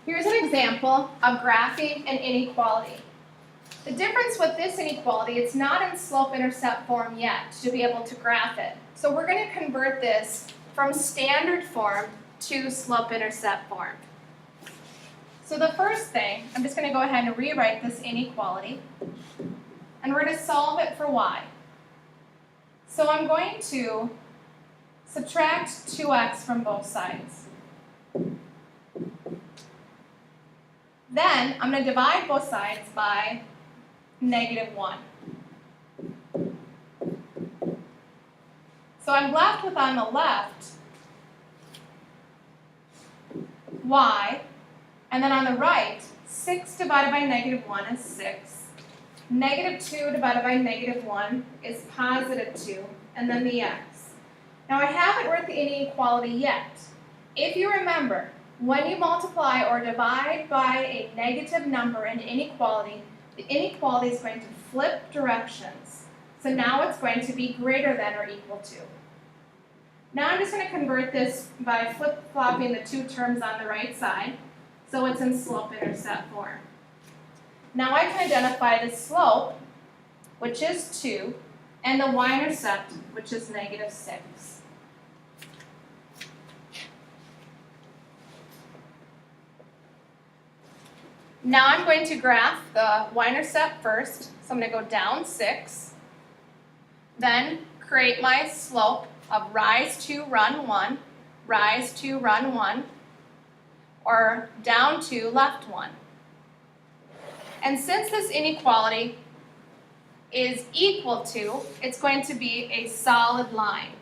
Here's an example of graphing an inequality. The difference with this inequality, it's not in slope-intercept form yet to be able to graph it. So we're going to convert this from standard form to slope-intercept form. So the first thing, I'm just going to go ahead and rewrite this inequality, and we're going to solve it for y. So I'm going to subtract 2x from both sides. Then I'm going to divide both sides by -1. So I'm left with, on the left, y, and then on the right, 6 divided by -1 is 6. -2 divided by -1 is +2, and then the x. Now I haven't written the inequality yet. If you remember, when you multiply or divide by a negative number in inequality, the inequality is going to flip directions. So now it's going to be greater than or equal to. Now I'm just going to convert this by flip-flopping the two terms on the right side, so it's in slope-intercept form. Now I can identify the slope, which is 2, and the y-intercept, which is -6. Now I'm going to graph the y-intercept first, so I'm going to go down 6, then create my slope of rise 2, run 1, rise 2, run 1, or down 2, left 1. And since this inequality is equal to, it's going to be a solid line.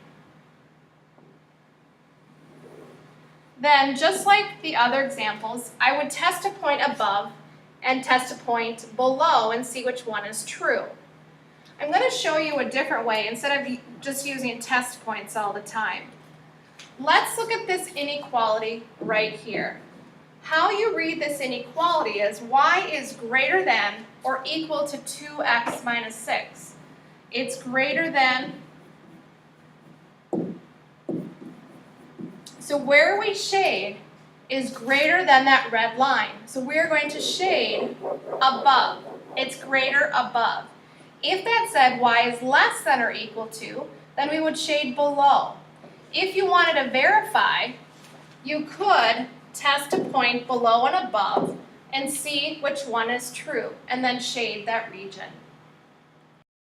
Then, just like the other examples, I would test a point above and test a point below and see which one is true. I'm going to show you a different way instead of just using test points all the time. Let's look at this inequality right here. How you read this inequality is y is greater than or equal to 2x minus 6. It's greater than. So where we shade is greater than that red line. So we're going to shade above. It's greater above. If that said y is less than or equal to, then we would shade below. If you wanted to verify, you could test a point below and above and see which one is true, and then shade that region.